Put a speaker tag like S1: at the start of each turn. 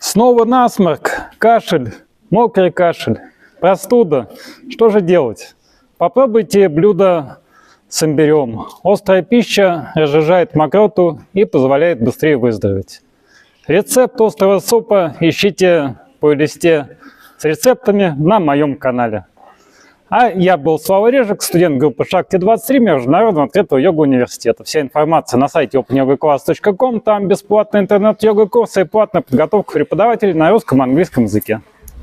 S1: Снова насморк, кашель, мокрый кашель, простуда. Что же делать? Попробуйте блюдо с имбирем. Острая пища разжижает мокроту и позволяет быстрее выздороветь. Рецепт острого супа ищите в плейлисте с рецептами на моем канале. А я был Слава Режик, студент группы Шакти-23 Международного открытого йога-университета. Вся информация на сайте openyogaclass.com. Там бесплатный интернет-йога-курсы и платная подготовка преподавателей на русском и английском языке.